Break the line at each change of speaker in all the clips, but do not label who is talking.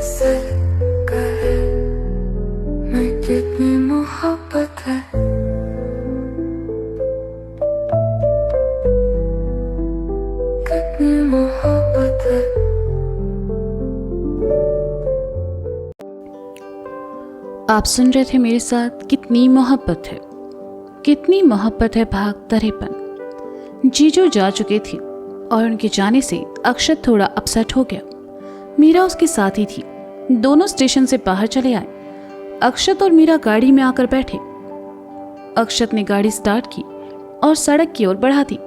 Sir कर मैं कितनी मोहब्बत है, कितनी मोहब्बत है।
आप सुन रहे थे मेरे साथ कितनी मोहब्बत है। कितनी मोहब्बत है भाग तरेपन। जीजू जा चुके थे और उनके जाने से अक्षत थोड़ा अपसेट हो गया। मीरा उसके साथ ही थी। दोनों स्टेशन से बाहर चले आए। अक्षत और मीरा गाड़ी में आकर बैठे। अक्षत ने गाड़ी स्टार्ट की और सड़क की ओर बढ़ा दी।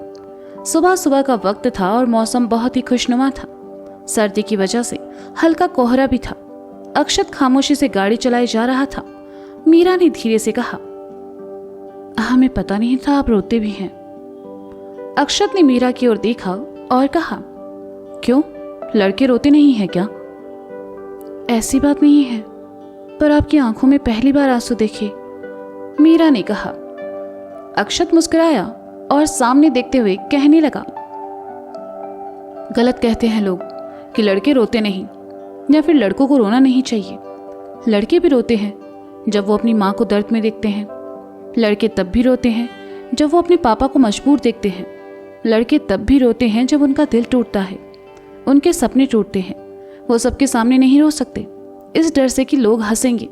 सुबह सुबह का वक्त था और मौसम बहुत ही खुशनुमा था। सर्दी की वजह से हल्का कोहरा भी था। अक्षत खामोशी से गाड़ी चलाए जा रहा था। मीरा ने धीरे से कहा, हमें पता नहीं था आप रोते भी हैं। अक्षत ने मीरा की ओर देखा और कहा, क्यों, लड़के रोते नहीं हैं क्या? ऐसी बात नहीं है, पर आपकी आंखों में पहली बार आंसू देखे, मीरा ने कहा। अक्षत मुस्कुराया और सामने देखते हुए कहने लगा, गलत कहते हैं लोग कि लड़के रोते नहीं, या फिर लड़कों को रोना नहीं चाहिए। लड़के भी रोते हैं जब वो अपनी माँ को दर्द में देखते हैं। लड़के तब भी रोते हैं जब वो अपने पापा को मजबूर देखते हैं। लड़के तब भी रोते हैं जब उनका दिल टूटता है, उनके सपने टूटते हैं। वो सबके सामने नहीं रो सकते, इस डर से कि लोग हंसेंगे।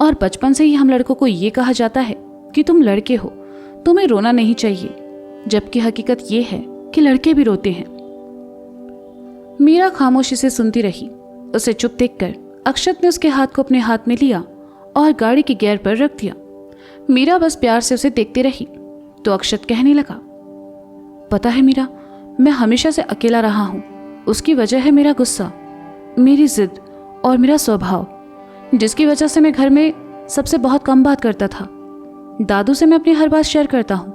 और बचपन से ही हम लड़कों को ये कहा जाता है कि तुम लड़के हो, तुम्हें रोना नहीं चाहिए, जबकि हकीकत ये है कि लड़के भी रोते हैं। मीरा खामोशी से सुनती रही। उसे चुप देखकर अक्षत ने उसके हाथ को अपने हाथ में लिया और गाड़ी के गियर पर रख दिया। मीरा बस प्यार से उसे देखती रही तो अक्षत कहने लगा, पता है मीरा, मैं हमेशा से अकेला रहा हूं। उसकी वजह है मेरा गुस्सा, मेरी जिद और मेरा स्वभाव, जिसकी वजह से मैं घर में सबसे बहुत कम बात करता था। दादू से मैं अपनी हर बात शेयर करता हूँ।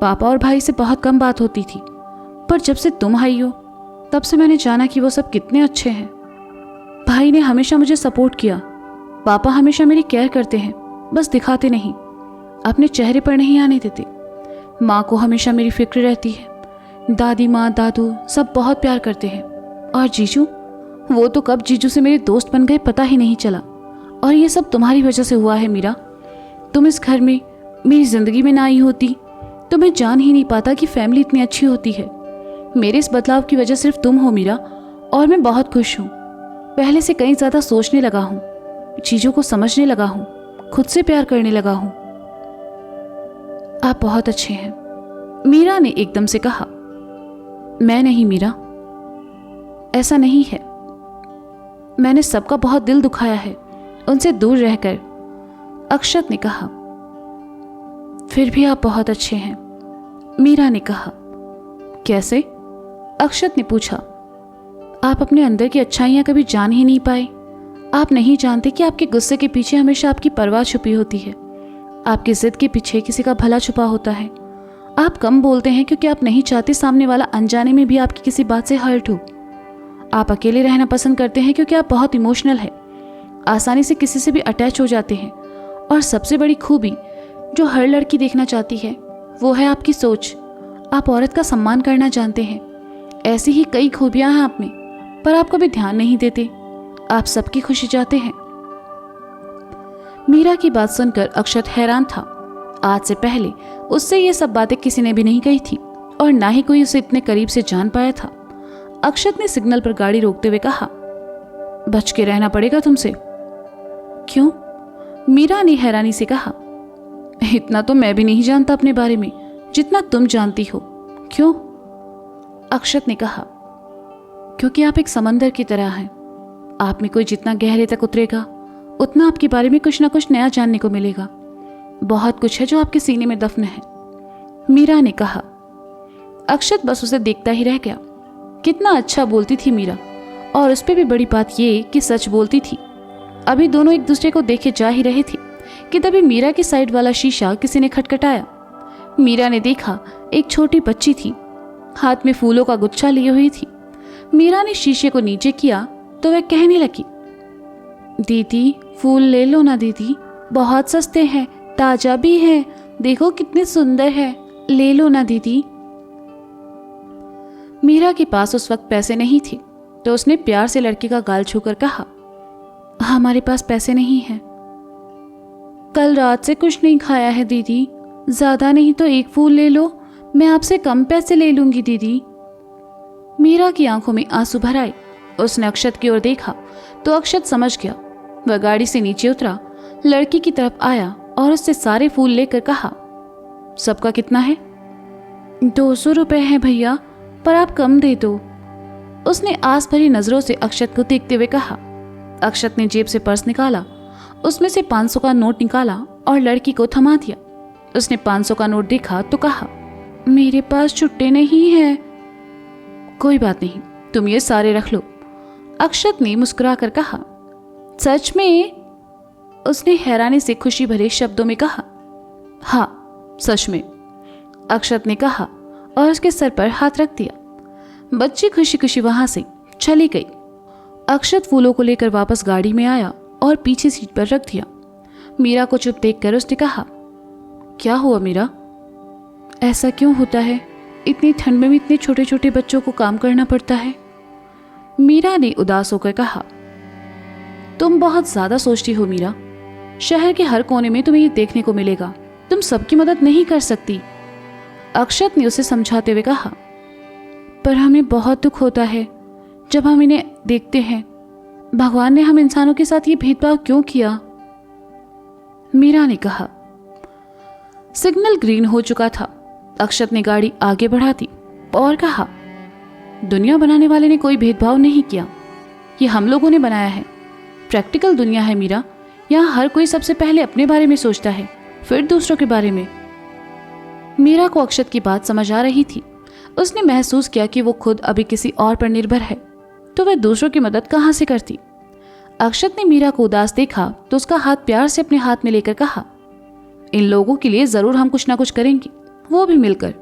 पापा और भाई से बहुत कम बात होती थी, पर जब से तुम आई हो तब से मैंने जाना कि वो सब कितने अच्छे हैं। भाई ने हमेशा मुझे सपोर्ट किया। पापा हमेशा मेरी केयर करते हैं, बस दिखाते नहीं, अपने चेहरे पर नहीं आने देते। माँ को हमेशा मेरी फिक्र रहती है। दादी माँ दादू सब बहुत प्यार करते हैं। और जीजू, वो तो कब जीजू से मेरे दोस्त बन गए पता ही नहीं चला। और ये सब तुम्हारी वजह से हुआ है मीरा। तुम इस घर में मेरी ज़िंदगी में ना आई होती तो मैं जान ही नहीं पाता कि फैमिली इतनी अच्छी होती है। मेरे इस बदलाव की वजह सिर्फ तुम हो मीरा, और मैं बहुत खुश हूँ। पहले से कहीं ज़्यादा सोचने लगा हूँ, चीज़ों को समझने लगा हूँ, खुद से प्यार करने लगा हूँ। आप बहुत अच्छे हैं, मीरा ने एकदम से कहा। मैं नहीं मीरा, ऐसा नहीं है। मैंने सबका बहुत दिल दुखाया है उनसे दूर रहकर, अक्षत ने कहा। फिर भी आप बहुत अच्छे हैं, मीरा ने कहा। कैसे? अक्षत ने पूछा। आप अपने अंदर की अच्छाइयाँ कभी जान ही नहीं पाए। आप नहीं जानते कि आपके गुस्से के पीछे हमेशा आपकी परवाह छुपी होती है। आपकी जिद के पीछे किसी का भला छुपा होता है। आप कम बोलते हैं क्योंकि आप नहीं चाहते सामने वाला अनजाने में भी आपकी किसी बात से हर्ट हो। आप अकेले रहना पसंद करते हैं क्योंकि आप बहुत इमोशनल है, आसानी से किसी से भी अटैच हो जाते हैं। और सबसे बड़ी खूबी जो हर लड़की देखना चाहती है वो है आपकी सोच। आप औरत का सम्मान करना जानते हैं। ऐसी ही कई खूबियां हैं आप में, पर आप कभी ध्यान नहीं देते। आप सबकी खुशी चाहते हैं। मीरा की बात सुनकर अक्षत हैरान था। आज से पहले उससे ये सब बातें किसी ने भी नहीं कही थी और ना ही कोई उसे इतने करीब से जान पाया था। अक्षत ने सिग्नल पर गाड़ी रोकते हुए कहा, बच के रहना पड़ेगा तुमसे। क्यों? मीरा ने हैरानी से कहा। इतना तो मैं भी नहीं जानता अपने बारे में जितना तुम जानती हो। क्यों? अक्षत ने कहा, क्योंकि आप एक समंदर की तरह हैं। आप में कोई जितना गहरे तक उतरेगा उतना आपके बारे में कुछ ना कुछ नया जानने को मिलेगा। बहुत कुछ है जो आपके सीने में दफन है, मीरा ने कहा। अक्षत बस उसे देखता ही रह गया। कितना अच्छा बोलती थी मीरा, और उस पर भी बड़ी बात ये कि सच बोलती थी। अभी दोनों एक दूसरे को देखे जा ही रहे थे कि तभी मीरा की साइड वाला शीशा किसी ने खटखटाया। मीरा ने देखा एक छोटी बच्ची थी, हाथ में फूलों का गुच्छा लिए हुई थी। मीरा ने शीशे को नीचे किया तो वह कहने लगी, दीदी फूल ले लो ना दीदी, बहुत सस्ते हैं, ताजा भी हैं, देखो कितने सुंदर है, ले लो ना दीदी। मीरा के पास उस वक्त पैसे नहीं थे तो उसने प्यार से लड़की का गाल छूकर कहा, हमारे पास पैसे नहीं हैं। कल रात से कुछ नहीं खाया है दीदी, ज़्यादा नहीं तो एक फूल ले लो, मैं आपसे कम पैसे ले लूँगी दीदी। मीरा की आंखों में आंसू भर आए। उसने अक्षत की ओर देखा तो अक्षत समझ गया। वह गाड़ी से नीचे उतरा, लड़की की तरफ आया और उससे सारे फूल लेकर कहा, सबका कितना है? 200 रुपये है भैया, पर आप कम दे दो। उसने आस भरी नजरों से अक्षत को देखते हुए कहा। अक्षत ने जेब से पर्स निकाला, उसमें से 500 का नोट निकाला और लड़की को थमा दिया। उसने 500 का नोट देखा तो कहा, मेरे पास छुट्टे नहीं है। कोई बात नहीं, तुम ये सारे रख लो। अक्षत ने मुस्कुराकर कहा। सच में? उसने हैरानी से खुशी भरे शब्दों में कहा। हाँ, सच में, अक्षत ने कहा और उसके सर पर हाथ रख दिया। बच्ची खुशी खुशी वहां से चली गई। अक्षत फूलों को लेकर वापस गाड़ी में आया और पीछे सीट पर रख दिया। मीरा को चुप देखकर उसने कहा, क्या हुआ मीरा? ऐसा क्यों होता है? इतनी ठंड में भी इतने छोटे छोटे बच्चों को काम करना पड़ता है। मीरा ने उदास होकर कहा, तुम बहुत ज्यादा सोचती हो मीरा। शहर के हर कोने में तुम्हें ये देखने को मिलेगा, तुम सबकी मदद नहीं कर सकती। अक्षत ने उसे समझाते हुए कहा, पर हमें बहुत दुख होता है जब हम इन्हें देखते हैं। भगवान ने हम इंसानों के साथ ये भेदभाव क्यों किया? मीरा ने कहा। सिग्नल ग्रीन हो चुका था। अक्षत ने गाड़ी आगे बढ़ा दी और कहा, दुनिया बनाने वाले ने कोई भेदभाव नहीं किया, ये हम लोगों ने बनाया है। प्रैक्टिकल दुनिया है मीरा, यहाँ हर कोई सबसे पहले अपने बारे में सोचता है, फिर दूसरों के बारे में। मीरा को अक्षत की बात समझ आ रही थी। उसने महसूस किया कि वो खुद अभी किसी और पर निर्भर है, तो वह दूसरों की मदद कहाँ से करती। अक्षत ने मीरा को उदास देखा तो उसका हाथ प्यार से अपने हाथ में लेकर कहा, इन लोगों के लिए जरूर हम कुछ ना कुछ करेंगे, वो भी मिलकर।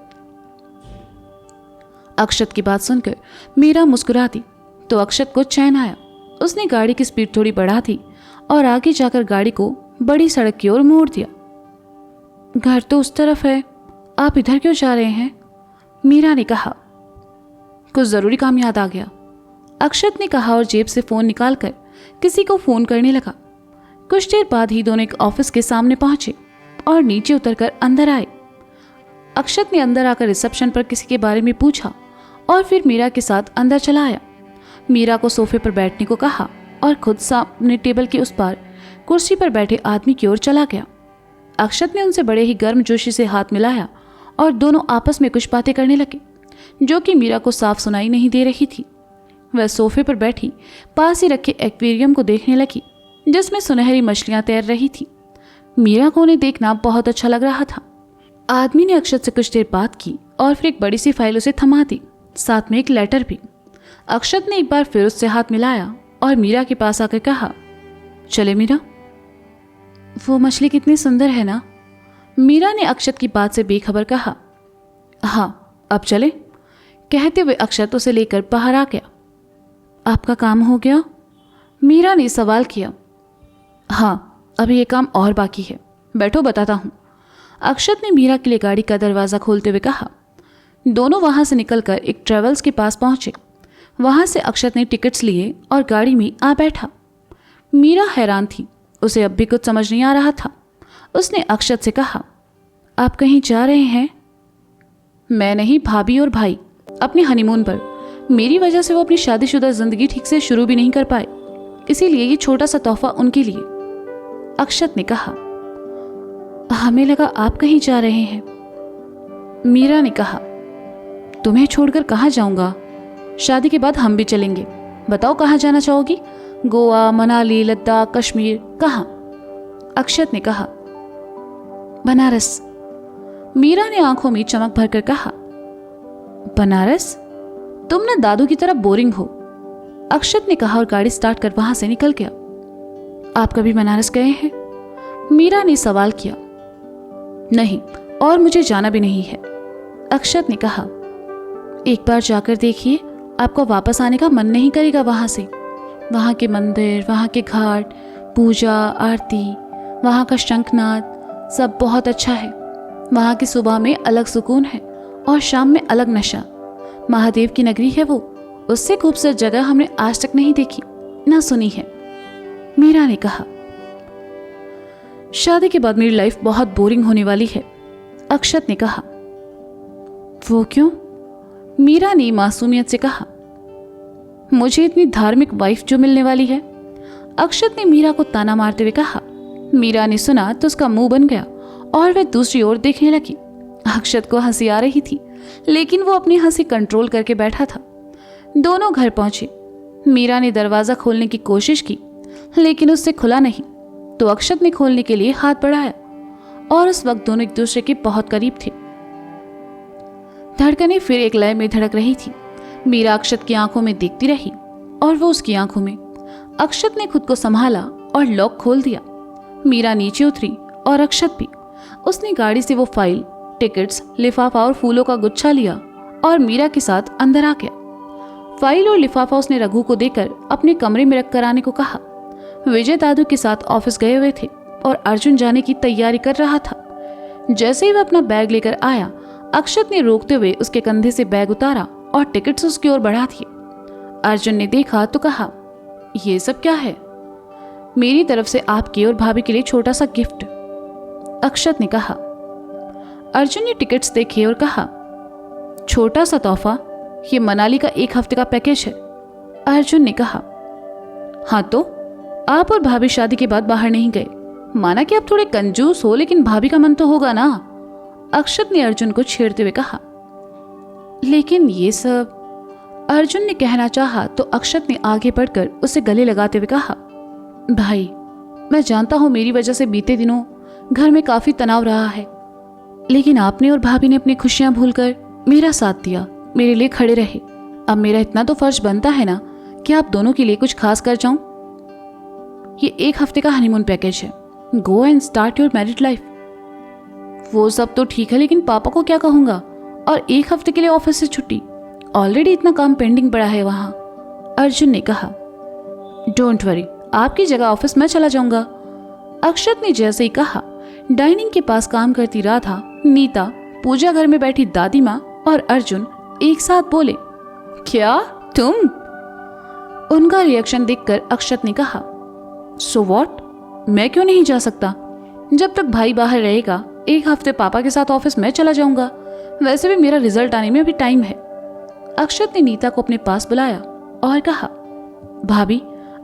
अक्षत की बात सुनकर मीरा मुस्कुरा दी तो अक्षत को चैन आया। उसने गाड़ी की स्पीड थोड़ी बढ़ा दी और आगे जाकर गाड़ी को बड़ी सड़क की ओर मोड़ दिया। घर तो उस तरफ है, आप इधर क्यों जा रहे हैं? मीरा ने कहा। कुछ जरूरी काम याद आ गया, अक्षत ने कहा और जेब से फोन निकालकर किसी को फोन करने लगा। कुछ देर बाद ही दोनों एक ऑफिस के सामने पहुंचे और नीचे उतरकर अंदर आए। अक्षत ने अंदर आकर रिसेप्शन पर किसी के बारे में पूछा और फिर मीरा के साथ अंदर चला आया। मीरा को सोफे पर बैठने को कहा और खुद सामने टेबल के उस पार कुर्सी पर बैठे आदमी की ओर चला गया। अक्षत ने उनसे बड़े ही गर्मजोशी से हाथ मिलाया और दोनों आपस में कुछ बातें करने लगे, जो कि मीरा को साफ सुनाई नहीं दे रही थी। वह सोफे पर बैठी पास ही रखे एक्वेरियम को देखने लगी, जिसमें सुनहरी मछलियां तैर रही थी। मीरा को उन्हें देखना बहुत अच्छा लग रहा था। आदमी ने अक्षत से कुछ देर बात की और फिर एक बड़ी सी फाइल उसे थमा दी, साथ में एक लेटर भी। अक्षत ने एक बार फिर उससे हाथ मिलाया और मीरा के पास आकर कहा, चले मीरा, वो मछली कितनी सुंदर है ना? मीरा ने अक्षत की बात से बेखबर कहा। हाँ, अब चले, कहते हुए अक्षत उसे लेकर बाहर आ गया। आपका काम हो गया? मीरा ने सवाल किया। हाँ, अभी ये काम और बाकी है, बैठो बताता हूँ। अक्षत ने मीरा के लिए गाड़ी का दरवाज़ा खोलते हुए कहा। दोनों वहाँ से निकलकर एक ट्रेवल्स के पास पहुँचे। वहाँ से अक्षत ने टिकट्स लिए और गाड़ी में आ बैठा। मीरा हैरान थी, उसे अब भी कुछ समझ नहीं आ रहा था। उसने अक्षत से कहा, आप कहीं जा रहे हैं? मैं नहीं, भाभी और भाई अपने हनीमून पर। मेरी वजह से वो अपनी शादीशुदा जिंदगी ठीक से शुरू भी नहीं कर पाए, इसीलिए ये छोटा सा तोहफा उनके लिए। अक्षत ने कहा। हमें लगा आप कहीं जा रहे हैं। मीरा ने कहा, तुम्हें छोड़कर कहाँ जाऊंगा? शादी के बाद हम भी चलेंगे। बताओ कहाँ जाना चाहोगी? गोवा, मनाली, लद्दाख, कश्मीर, कहाँ? अक्षत ने कहा, बनारस। मीरा ने आंखों में चमक भरकर कहा, बनारस? तुम ना दादू की तरह बोरिंग हो। अक्षत ने कहा और गाड़ी स्टार्ट कर वहां से निकल गया। आप कभी बनारस गए हैं? मीरा ने सवाल किया। नहीं, और मुझे जाना भी नहीं है। अक्षत ने कहा, एक बार जाकर देखिए, आपको वापस आने का मन नहीं करेगा वहां से। वहां के मंदिर, वहां के घाट, पूजा, आरती, वहां का शंखनाद, सब बहुत अच्छा है। वहां की सुबह में अलग सुकून है और शाम में अलग नशा। महादेव की नगरी है वो, उससे खूबसूरत जगह हमने आज तक नहीं देखी, ना सुनी है। मीरा ने कहा। शादी के बाद मेरी लाइफ बहुत बोरिंग होने वाली है, अक्षत ने कहा। वो क्यों? मीरा ने मासूमियत से कहा। मुझे इतनी धार्मिक वाइफ जो मिलने वाली है, अक्षत ने मीरा को ताना मारते हुए कहा। मीरा ने सुना तो उसका मुंह बन गया और वह दूसरी ओर देखने लगी। अक्षत को हंसी आ रही थी, लेकिन वो अपनी हंसी कंट्रोल करके बैठा था। दोनों घर पहुंचे। मीरा ने दरवाजा खोलने की कोशिश की, लेकिन उससे खुला नहीं, तो अक्षत ने खोलने के लिए हाथ बढ़ाया और उस वक्त दोनों एक दूसरे के बहुत करीब थे। धड़कनें फिर एक लय में धड़क रही थी। मीरा अक्षत की आंखों में देखती रही और वो उसकी आंखों में। अक्षत ने खुद को संभाला और लॉक खोल दिया। मीरा नीचे उतरी और अक्षत भी। उसने गाड़ी से वो फाइल, टिकट्स, लिफाफा और फूलों का गुच्छा लिया और मीरा के साथ अंदर आ गया। फाइल और लिफाफा उसने रघु को देकर अपने कमरे में रखकर आने को कहा। विजय दादू के साथ ऑफिस गए हुए थे और अर्जुन जाने की तैयारी कर रहा था। जैसे ही वह अपना बैग लेकर आया, अक्षत ने रोकते हुए उसके कंधे से बैग उतारा और टिकट्स उसकी ओर बढ़ा दिए। अर्जुन ने देखा तो कहा, ये सब क्या है? मेरी तरफ से आपकी और भाभी के लिए छोटा सा गिफ्ट, अक्षत ने कहा। अर्जुन ने टिकट्स देखे और कहा, छोटा सा तोहफा? ये मनाली का 1 हफ्ते का पैकेज है, अर्जुन ने कहा। हाँ तो आप और भाभी शादी के बाद बाहर नहीं गए। माना कि आप थोड़े कंजूस हो, लेकिन भाभी का मन तो होगा ना, अक्षत ने अर्जुन को छेड़ते हुए कहा। लेकिन ये सब, अर्जुन ने कहना चाहा तो अक्षत ने आगे बढ़कर उसे गले लगाते हुए कहा, भाई मैं जानता हूं मेरी वजह से बीते दिनों घर में काफी तनाव रहा है, लेकिन आपने और भाभी ने अपनी खुशियां भूलकर मेरा साथ दिया, मेरे लिए खड़े रहे। अब मेरा इतना तो फर्ज बनता है ना कि आप दोनों के लिए कुछ खास कर जाऊं। ये 1 हफ्ते का हनीमून पैकेज है। Go and start your married life. वो सब तो ठीक है, लेकिन पापा को क्या कहूंगा? और 1 हफ्ते के लिए ऑफिस से छुट्टी, ऑलरेडी इतना काम पेंडिंग पड़ा है वहां, अर्जुन ने कहा। डोंट वरी, आपकी जगह ऑफिस में चला जाऊंगा, अक्षत ने जैसे ही कहा। डाइनिंग के पास काम करती राधा, नीता, पूजा घर में बैठी दादी माँ और अर्जुन एक साथ बोले, क्या तुम? उनका रिएक्शन देखकर अक्षत ने कहा, सो व्हाट, मैं क्यों नहीं जा सकता? जब तक भाई बाहर रहेगा 1 हफ्ते पापा के साथ ऑफिस में चला जाऊंगा। वैसे भी मेरा रिजल्ट आने में अभी टाइम है। अक्षत ने नीता को अपने पास बुलाया और कहा, भाभी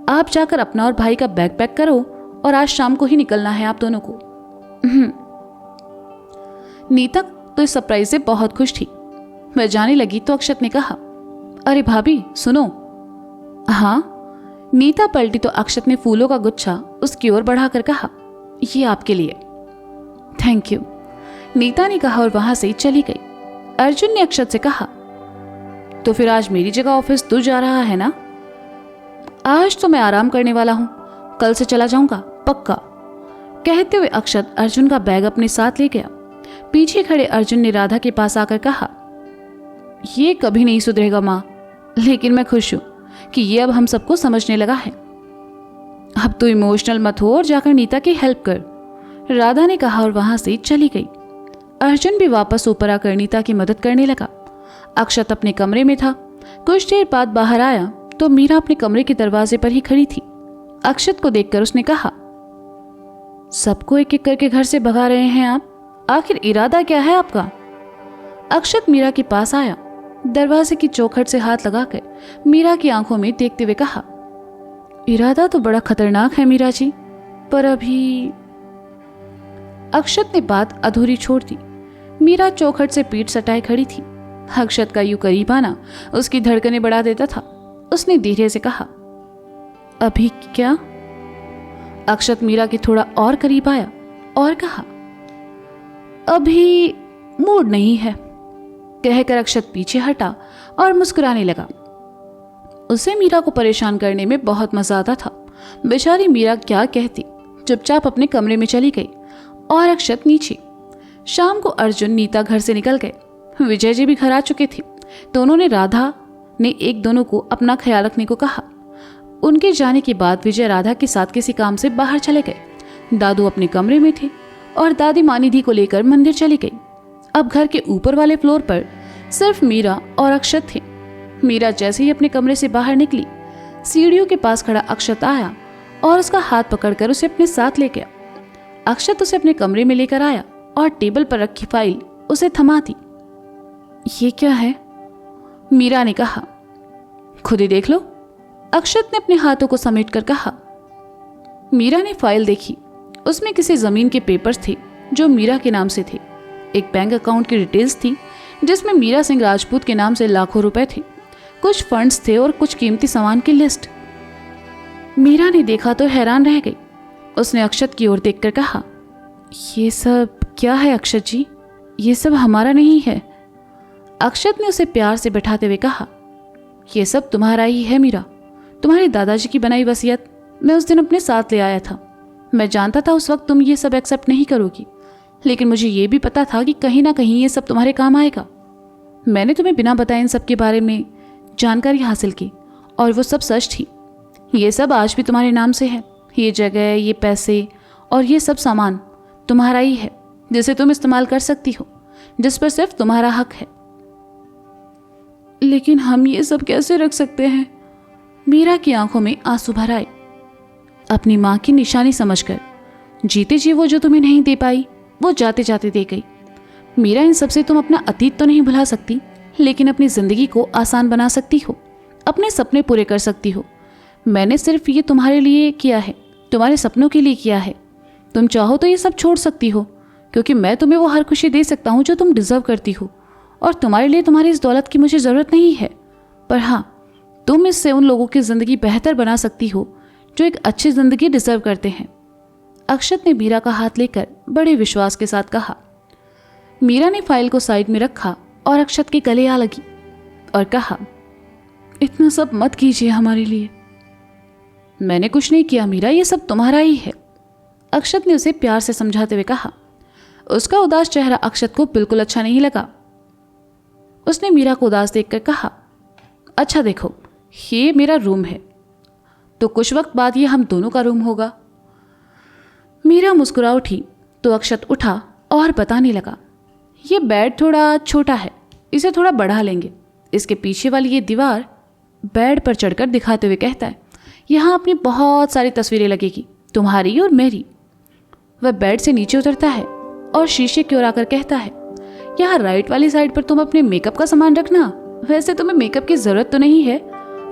आप जाकर अपना और भाई का बैग पैक करो और आज शाम को ही निकलना है आप दोनों को। नीता तो इस सरप्राइज से बहुत खुश थी। वह जाने लगी तो अक्षत ने कहा, अरे भाभी सुनो। हाँ, नीता पलटी तो अक्षत ने फूलों का गुच्छा उसकी ओर बढ़ाकर कहा, ये आपके लिए। थैंक यू, नीता ने कहा और वहां से चली गई। अर्जुन ने अक्षत से कहा, तो फिर आज मेरी जगह ऑफिस तू जा रहा है ना? आज तो मैं आराम करने वाला हूं, कल से चला जाऊंगा पक्का, कहते हुए अक्षत अर्जुन का बैग अपने साथ ले गया। पीछे खड़े अर्जुन ने राधा के पास आकर कहा, ये कभी नहीं सुधरेगा माँ, लेकिन मैं खुश हूं कि ये अब हम सबको समझने लगा है। अब तो इमोशनल मत हो और जाकर नीता की हेल्प कर, राधा ने कहा और वहां से चली गई। अर्जुन भी वापस ऊपर आकर नीता की मदद करने लगा। अक्षत अपने कमरे में था। कुछ देर बाद बाहर आया तो मीरा अपने कमरे के दरवाजे पर ही खड़ी थी। अक्षत को देखकर उसने कहा, सबको एक एक करके घर से भगा रहे हैं आप, आखिर इरादा क्या है आपका? अक्षत मीरा के पास आया, दरवाजे की चौखट से हाथ लगाकर मीरा की आंखों में देखते हुए कहा, इरादा तो बड़ा खतरनाक है मीरा जी, पर अभी। अक्षत ने बात अधूरी छोड़ दी। मीरा चौखट से पीठ सटाए खड़ी थी। अक्षत का यूं करीब आना उसकी धड़कनें बढ़ा देता था। उसने धीरे से कहा, अभी क्या? अक्षत मीरा के थोड़ा और करीब आया और कहा, अभी मूड नहीं है, कहकर अक्षत पीछे हटा और मुस्कुराने लगा। उसे मीरा को परेशान करने में बहुत मजा आता था। बेचारी मीरा क्या कहती, चुपचाप अपने कमरे में चली गई और अक्षत नीचे। शाम को अर्जुन नीता घर से निकल गए। विजय जी भी घर आ चुके थे। दोनों ने राधा ने एक दोनों को अपना ख्याल रखने को कहा। उनके जाने के बाद विजय राधा के साथ किसी काम से बाहर चले गए। दादू अपने कमरे में थे और दादी माँ निधि को लेकर मंदिर चली गई। अब घर के ऊपर वाले फ्लोर पर सिर्फ मीरा और अक्षत थे। मीरा जैसे ही अपने कमरे से बाहर निकली, सीढ़ियों के पास खड़ा अक्षत आया और उसका हाथ पकड़कर उसे अपने साथ ले गया। अक्षत उसे अपने कमरे में लेकर आया और टेबल पर रखी फाइल उसे थमा दी। ये क्या है? मीरा ने कहा। खुद ही देख लो, अक्षत ने अपने हाथों को समेटकर कहा। मीरा ने फाइल देखी। उसमें किसी जमीन के पेपर्स थे जो मीरा के नाम से थे। एक बैंक अकाउंट की डिटेल्स थी जिसमें मीरा सिंह राजपूत के नाम से लाखों रुपए थे। कुछ फंड्स थे और कुछ कीमती सामान की लिस्ट। मीरा ने देखा तो हैरान रह गई। उसने अक्षत की ओर देखकर कहा, ये सब क्या है अक्षत जी? ये सब हमारा नहीं है। अक्षत ने उसे प्यार से बैठाते हुए कहा, यह सब तुम्हारा ही है मीरा। तुम्हारे दादाजी की बनाई वसीयत मैं उस दिन अपने साथ ले आया था। मैं जानता था उस वक्त तुम ये सब एक्सेप्ट नहीं करोगी, लेकिन मुझे ये भी पता था कि कहीं ना कहीं ये सब तुम्हारे काम आएगा। मैंने तुम्हें बिना बताए इन सब के बारे में जानकारी हासिल की और वो सब सच थी। ये सब आज भी तुम्हारे नाम से है। ये जगह, ये पैसे और ये सब सामान तुम्हारा ही है, जिसे तुम इस्तेमाल कर सकती हो, जिस पर सिर्फ तुम्हारा हक है। लेकिन हम ये सब कैसे रख सकते हैं? मीरा की आंखों में आंसू भर आए। अपनी माँ की निशानी समझकर जीते जी वो जो तुम्हें नहीं दे पाई वो जाते जाते दे गई। मीरा, इन सबसे तुम अपना अतीत तो नहीं भुला सकती, लेकिन अपनी जिंदगी को आसान बना सकती हो, अपने सपने पूरे कर सकती हो। मैंने सिर्फ ये तुम्हारे लिए किया है, तुम्हारे सपनों के लिए किया है। तुम चाहो तो ये सब छोड़ सकती हो, क्योंकि मैं तुम्हें वो हर खुशी दे सकता हूँ जो तुम डिजर्व करती हो, और तुम्हारे लिए तुम्हारी इस दौलत की मुझे ज़रूरत नहीं है। पर हाँ, तुम इससे उन लोगों की ज़िंदगी बेहतर बना सकती हो जो एक अच्छी ज़िंदगी डिजर्व करते हैं। अक्षत ने मीरा का हाथ लेकर बड़े विश्वास के साथ कहा। मीरा ने फाइल को साइड में रखा और अक्षत के गले आ लगी और कहा, इतना सब मत कीजिए हमारे लिए। मैंने कुछ नहीं किया मीरा, ये सब तुम्हारा ही है, अक्षत ने उसे प्यार से समझाते हुए कहा। उसका उदास चेहरा अक्षत को बिल्कुल अच्छा नहीं लगा। उसने मीरा को उदास देखकर कहा, अच्छा देखो, ये मेरा रूम है, तो कुछ वक्त बाद ये हम दोनों का रूम होगा। मीरा मुस्कुरा उठी तो अक्षत उठा और बताने लगा, ये बेड थोड़ा छोटा है, इसे थोड़ा बढ़ा लेंगे। इसके पीछे वाली ये दीवार, बेड पर चढ़कर दिखाते हुए कहता है, यहाँ अपनी बहुत सारी तस्वीरें लगेगी, तुम्हारी और मेरी। वह बेड से नीचे उतरता है और शीशे की ओर आकर कहता है, यहाँ राइट वाली साइड पर तुम अपने मेकअप का सामान रखना। वैसे तुम्हें मेकअप की जरूरत तो नहीं है,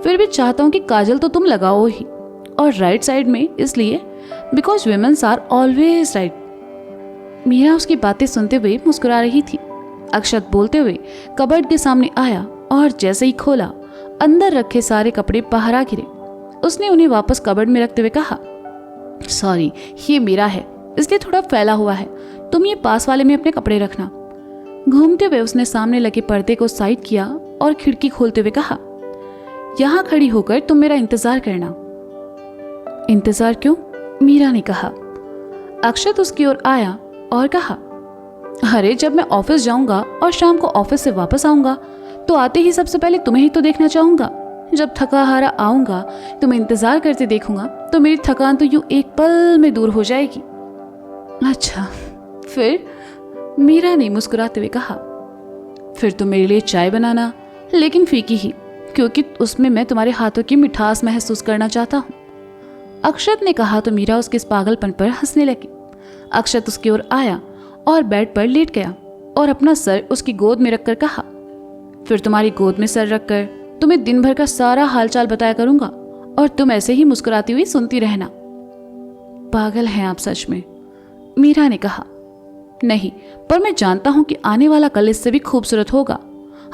फिर भी चाहता हूँ कि काजल तो तुम लगाओ ही, और राइट साइड में इसलिए because women's are always right. Meera उसकी बातें सुनते हुए मुस्कुरा रही थी। अक्षत बोलते हुए कबर्ड के सामने आया और जैसे ही खोला, अंदर रखे सारे कपड़े बाहर आ गिरे। उसने उन्हें वापस कबर्ड में रखते हुए कहा, सॉरी, ये मेरा है, इसलिए थोड़ा फैला हुआ है, तुम ये पास वाले में अपने कपड़े रखना। घूमते हुए उसने सामने लगे पर्दे को साइड किया और खिड़की खोलते हुए कहा, यहाँ खड़ी होकर तुम मेरा इंतजार करना। इंतजार क्यों? मीरा ने कहा। अक्षत उसकी ओर आया और कहा, अरे जब मैं ऑफिस जाऊंगा और शाम को ऑफिस से वापस आऊंगा तो आते ही सबसे पहले तुम्हें ही तो देखना चाहूंगा। जब थका हारा आऊंगा, तुम्हें इंतजार करते देखूंगा तो मेरी थकान तो यूं एक पल में दूर हो जाएगी। अच्छा फिर? मीरा ने मुस्कुराते हुए कहा, फिर तुम मेरे लिए चाय बनाना, लेकिन फीकी ही, क्योंकि उसमें मैं तुम्हारे हाथों की मिठास महसूस करना चाहता हूँ। अक्षत ने कहा तो मीरा उसके इस पागलपन पर हंसने लगी। अक्षत उसकी ओर आया और बेड पर लेट गया और अपना सर उसकी गोद में रखकर कहा, फिर तुम्हारी गोद में सर रखकर तुम्हें दिन भर का सारा हालचाल बताया करूंगा और तुम ऐसे ही मुस्कुराती हुई सुनती रहना। पागल हैं आप सच में, मीरा ने कहा। नहीं, पर मैं जानता हूं कि आने वाला कल इससे भी खूबसूरत होगा।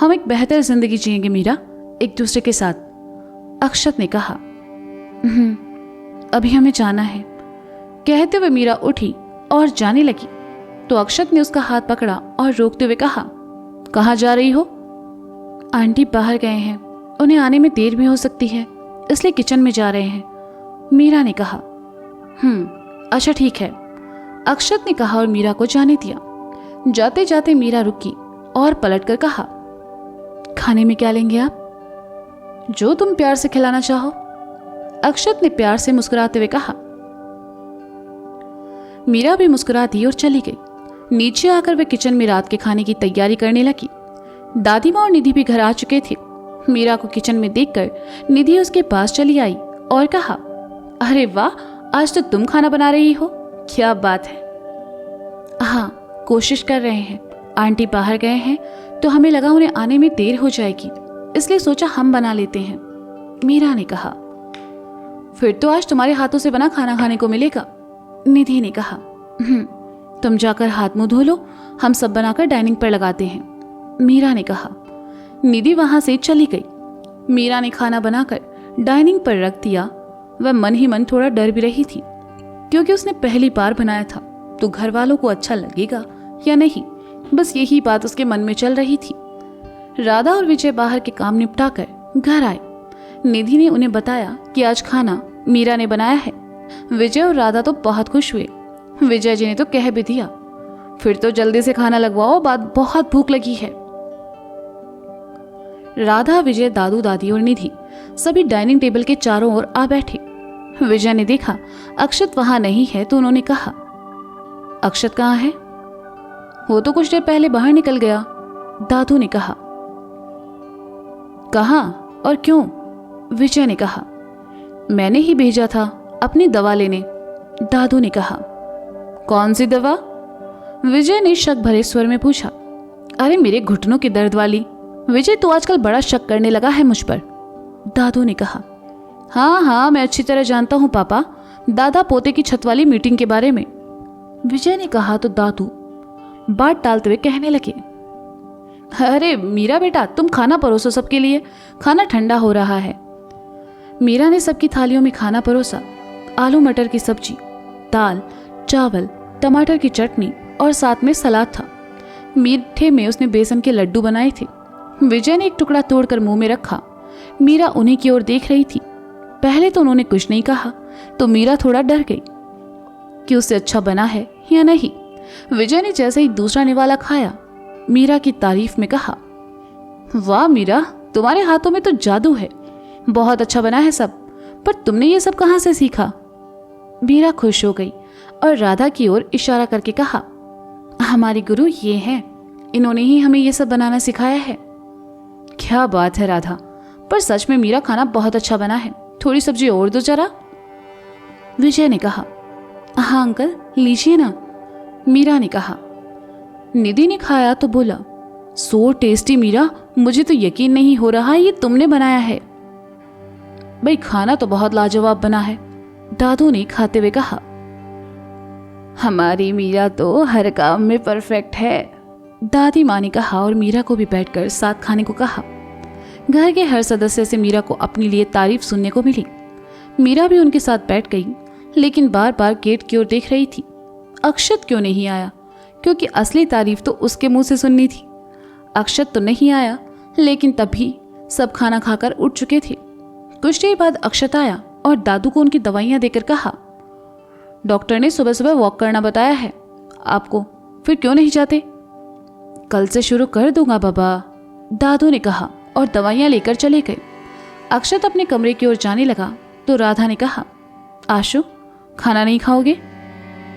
हम एक बेहतर जिंदगी जिएंगे मीरा, एक दूसरे के साथ, अक्षत ने कहा। अभी हमें जाना है, कहते हुए मीरा उठी और जाने लगी तो अक्षत ने उसका हाथ पकड़ा और रोकते हुए कहा, कहाँ जा रही हो? आंटी बाहर गए हैं, उन्हें आने में देर भी हो सकती है, इसलिए किचन में जा रहे हैं, मीरा ने कहा। अच्छा ठीक है, अक्षत ने कहा और मीरा को जाने दिया। जाते जाते मीरा रुकी और पलटकर कहा, खाने में क्या लेंगे आप? जो तुम प्यार से खिलाना चाहो, अक्षत ने प्यार से मुस्कुराते हुए कहा। मीरा भी मुस्कुरा दी और चली गई। नीचे आकर वे किचन में रात के खाने की तैयारी करने लगी। दादी माँ और निधि भी घर आ चुके थे। मीरा को किचन में देखकर निधि उसके पास चली आई और कहा, अरे वाह, आज तो तुम खाना बना रही हो, क्या बात है। हाँ, कोशिश कर रहे हैं। आंटी बाहर गए हैं तो हमें लगा उन्हें आने में देर हो जाएगी, इसलिए सोचा हम बना लेते हैं, मीरा ने कहा। फिर तो आज तुम्हारे हाथों से बना खाना खाने को मिलेगा, निधि ने कहा। तुम जाकर हाथ मुंह धो लो, हम सब बनाकर डाइनिंग पर लगाते हैं, मीरा ने कहा। निधि वहां से चली गई। मीरा ने खाना बनाकर डाइनिंग पर रख दिया। वह मन ही मन थोड़ा डर भी रही थी, क्योंकि उसने पहली बार बनाया था तो घर वालों को अच्छा लगेगा या नहीं, बस यही बात उसके मन में चल रही थी। राधा और विजय बाहर के काम निपटाकर घर आए। निधि ने उन्हें बताया कि आज खाना मीरा ने बनाया है। विजय और राधा तो बहुत खुश हुए। विजय जी ने तो कह भी दिया, फिर तो जल्दी से खाना लगवाओ, बात बहुत भूख लगी है। राधा, विजय, दादू, दादी और निधि सभी डाइनिंग टेबल के चारों ओर आ बैठे। विजय ने देखा अक्षत वहां नहीं है तो उन्होंने कहा, अक्षत कहाँ है? वो तो कुछ देर पहले बाहर निकल गया, दादू ने कहा। कहाँ और क्यों? विजय ने कहा। मैंने ही भेजा था अपनी दवा लेने, दादू ने कहा। कौन सी दवा? विजय ने शक भरे स्वर में पूछा। अरे मेरे घुटनों के दर्द वाली। विजय तो आजकल बड़ा शक करने लगा है मुझ पर, दादू ने कहा। हाँ हाँ, मैं अच्छी तरह जानता हूँ पापा, दादा पोते की छत वाली मीटिंग के बारे में, विजय ने कहा तो दादू बात टालते हुए कहने लगे। अरे मीरा बेटा, तुम खाना परोसो सबके लिए, खाना ठंडा हो रहा है। मीरा ने सबकी थालियों में खाना परोसा। आलू मटर की सब्जी, दाल, चावल, टमाटर की चटनी और साथ में सलाद था। मीठे में उसने बेसन के लड्डू बनाए थे। विजय ने एक टुकड़ा तोड़कर मुंह में रखा। मीरा उन्हीं की ओर देख रही थी। पहले तो उन्होंने कुछ नहीं कहा तो मीरा थोड़ा डर गई कि उससे अच्छा बना है या नहीं। विजय ने जैसे ही दूसरा निवाला खाया, मीरा की तारीफ में कहा, वाह मीरा, तुम्हारे हाथों में तो जादू है, बहुत अच्छा बना है सब, पर तुमने ये सब कहाँ से सीखा? मीरा खुश हो गई और राधा की ओर इशारा करके कहा, हमारे गुरु ये हैं, इन्होंने ही हमें ये सब बनाना सिखाया है। क्या बात है राधा, पर सच में मीरा खाना बहुत अच्छा बना है, थोड़ी सब्जी और दो जरा, विजय ने कहा। हाँ अंकल, लीजिए ना, मीरा ने कहा। निधि ने खाया तो बोला, सो टेस्टी मीरा, मुझे तो यकीन नहीं हो रहा ये तुमने बनाया है। भाई खाना तो बहुत लाजवाब बना है, दादू ने खाते हुए कहा। हमारी मीरा तो हर काम में परफेक्ट है, दादी माँ ने कहा और मीरा को भी बैठकर साथ खाने को कहा। घर के हर सदस्य से मीरा को अपने लिए तारीफ सुनने को मिली। मीरा भी उनके साथ बैठ गई, लेकिन बार बार गेट की ओर देख रही थी, अक्षत क्यों नहीं आया, क्योंकि असली तारीफ तो उसके मुंह से सुननी थी। अक्षत तो नहीं आया, लेकिन तभी सब खाना खाकर उठ चुके थे। कुछ देर बाद अक्षत आया और दादू को उनकी दवाइयां देकर कहा, डॉक्टर ने सुबह सुबह वॉक करना बताया है आपको, फिर क्यों नहीं जाते? कल से शुरू कर दूंगा बाबा, दादू ने कहा और दवाइयां लेकर चले गए। अक्षत अपने कमरे की ओर जाने लगा तो राधा ने कहा, आशु खाना नहीं खाओगे?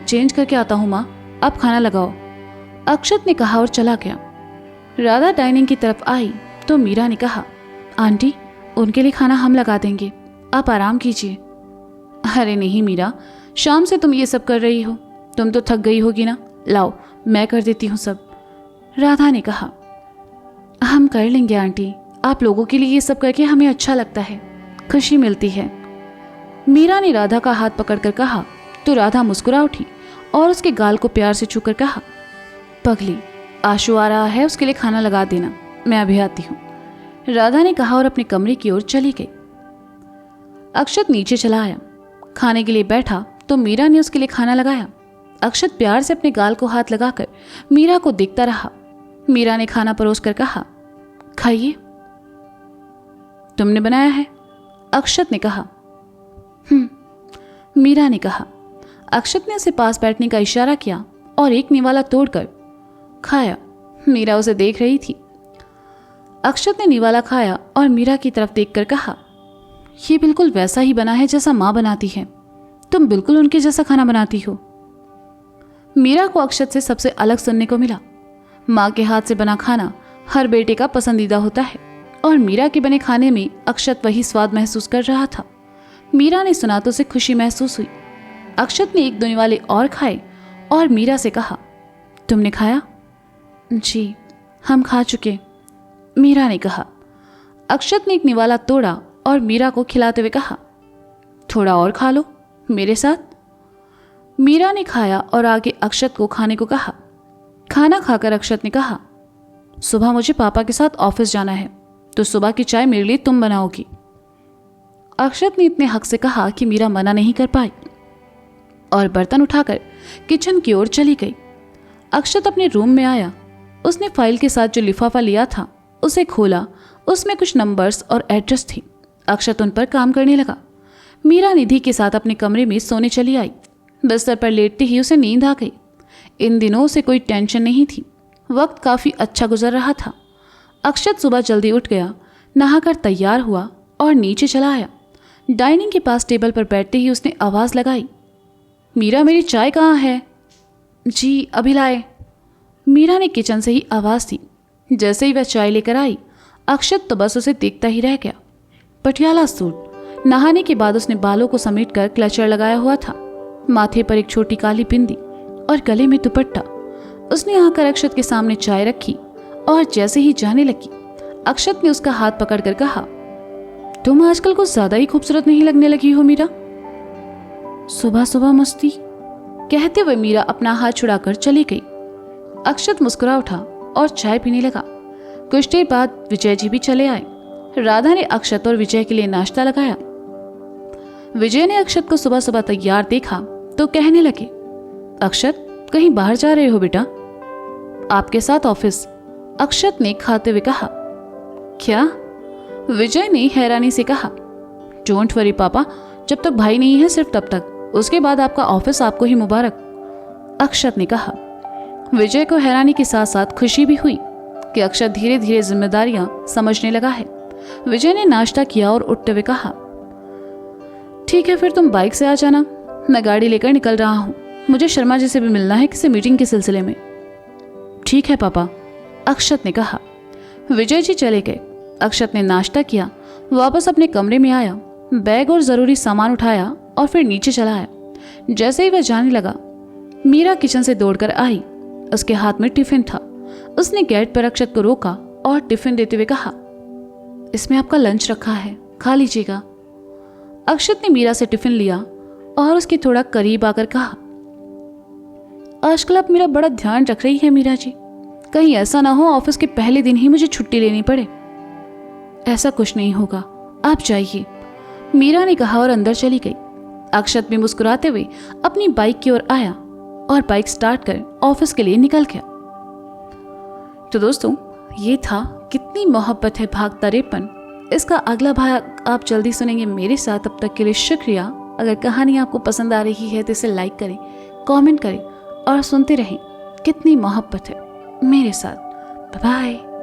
चेंज करके आता हूँ माँ, अब खाना लगाओ, अक्षत ने कहा और चला गया। राधा डाइनिंग की तरफ आई तो मीरा ने कहा, आंटी उनके लिए खाना हम लगा देंगे, आप आराम कीजिए। अरे नहीं मीरा, शाम से तुम ये सब कर रही हो, तुम तो थक गई होगी ना, लाओ मैं कर देती हूँ सब, राधा ने कहा। हम कर लेंगे आंटी, आप लोगों के लिए ये सब करके हमें अच्छा लगता है, खुशी मिलती है, मीरा ने राधा का हाथ पकड़कर कहा तो राधा मुस्कुरा उठी और उसके गाल को प्यार से छूकर कहा, पगली आशु आ रहा है, उसके लिए खाना लगा देना, मैं अभी आती हूँ, राधा ने कहा और अपने कमरे की ओर चली गई। अक्षत नीचे चला आया, खाने के लिए बैठा तो मीरा ने उसके लिए खाना लगाया। अक्षत प्यार से अपने गाल को हाथ लगाकर मीरा को देखता रहा। मीरा ने खाना परोसकर कहा, खाइए, तुमने बनाया है, अक्षत ने कहा। मीरा ने कहा। अक्षत ने उसे पास बैठने का इशारा किया और एक निवाला तोड़कर खाया। मीरा उसे देख रही थी। अक्षत ने निवाला खाया और मीरा की तरफ देखकर कहा, यह बिल्कुल वैसा ही बना है जैसा माँ बनाती है, तुम बिल्कुल उनके जैसा खाना बनाती हो। मीरा को अक्षत से सबसे अलग सुनने को मिला। माँ के हाथ से बना खाना हर बेटे का पसंदीदा होता है और मीरा के बने खाने में अक्षत वही स्वाद महसूस कर रहा था। मीरा ने सुना तो उसे खुशी महसूस हुई। अक्षत ने 1-2 निवाले और खाए और मीरा से कहा, तुमने खाया? जी, हम खा चुके, मीरा ने कहा। अक्षत ने 1 निवाला तोड़ा और मीरा को खिलाते हुए कहा, थोड़ा और खा लो मेरे साथ। मीरा ने खाया और आगे अक्षत को खाने को कहा। खाना खाकर अक्षत ने कहा, सुबह मुझे पापा के साथ ऑफिस जाना है, तो सुबह की चाय मेरे लिए तुम बनाओगी। अक्षत ने इतने हक से कहा कि मीरा मना नहीं कर पाई और बर्तन उठाकर किचन की ओर चली गई। अक्षत अपने रूम में आया। उसने फाइल के साथ जो लिफाफा लिया था उसे खोला। उसमें कुछ नंबर्स और एड्रेस थी। अक्षत उन पर काम करने लगा। मीरा निधि के साथ अपने कमरे में सोने चली आई। बिस्तर पर लेटते ही उसे नींद आ गई। इन दिनों उसे कोई टेंशन नहीं थी। वक्त काफ़ी अच्छा गुजर रहा था। अक्षत सुबह जल्दी उठ गया, नहाकर तैयार हुआ और नीचे चला आया। डाइनिंग के पास टेबल पर बैठते ही उसने आवाज़ लगाई, मीरा मेरी चाय कहाँ है? जी अभी लाए, मीरा ने किचन से ही आवाज़ दी। जैसे ही वह चाय लेकर आई, अक्षत तो बस उसे देखता ही रह गया। पटियाला सूट, नहाने के बाद उसने बालों को समेटकर क्लचर लगाया हुआ था। माथे पर एक छोटी काली बिंदी और गले में दुपट्टा। उसने आकर अक्षत के सामने चाय रखी और जैसे ही जाने लगी, अक्षत ने उसका हाथ पकड़कर कहा, तुम आजकल कुछ ज्यादा ही खूबसूरत नहीं लगने लगी हो मीरा। सुबह सुबह मस्ती, कहते हुए मीरा अपना हाथ छुड़ाकर चली गई। अक्षत मुस्कुरा उठा और चाय पीने लगा। कुछ देर बाद विजय जी भी चले आए। राधा ने अक्षत और विजय के लिए नाश्ता लगाया। विजय ने अक्षत को सुबह सुबह तैयार देखा तो कहने लगे, अक्षत कहीं बाहर जा रहे हो बेटा? आपके साथ ऑफिस, अक्षत ने खाते हुए कहा। क्या? विजय ने हैरानी से कहा। डोंट वरी पापा, जब तक भाई नहीं है सिर्फ तब तक, उसके बाद आपका ऑफिस आपको ही मुबारक, अक्षत ने कहा। विजय को हैरानी के साथ साथ खुशी भी हुई कि अक्षत धीरे धीरे जिम्मेदारियां समझने लगा है। विजय ने नाश्ता किया और उठते हुए कहा, ठीक है फिर तुम बाइक से आ जाना, मैं गाड़ी लेकर निकल रहा हूँ। मुझे शर्मा जी से भी मिलना है किसी मीटिंग के सिलसिले में। ठीक है पापा, अक्षत ने कहा। विजय जी चले गए। अक्षत ने नाश्ता किया, वापस अपने कमरे में आया, बैग और ज़रूरी सामान उठाया और फिर नीचे चला आया। जैसे ही वह जाने लगा, मीरा किचन से दौड़कर आई। उसके हाथ में टिफिन था। उसने गेट पर अक्षत को रोका और टिफिन देते हुए कहा, इसमें आपका लंच रखा है, खा लीजिएगा। अक्षत ने मीरा से टिफिन लिया और उसके थोड़ा करीब आकर कहा, आजकल आप मेरा बड़ा ध्यान रख रही है मीरा जी, कहीं ऐसा ना हो ऑफिस के पहले दिन ही मुझे छुट्टी लेनी पड़े। ऐसा कुछ नहीं होगा, आप जाइए, मीरा ने कहा और अंदर चली गई। अक्षत भी मुस्कुराते हुए अपनी बाइक की ओर आया और बाइक स्टार्ट कर ऑफिस के लिए निकल गया। तो दोस्तों, ये था कितनी मोहब्बत है भाग 53। इसका अगला भाग आप जल्दी सुनेंगे मेरे साथ। तब तक के लिए शुक्रिया। अगर कहानी आपको पसंद आ रही है तो इसे लाइक करें, कमेंट करें और सुनते रहें कितनी मोहब्बत है मेरे साथ। Bye bye.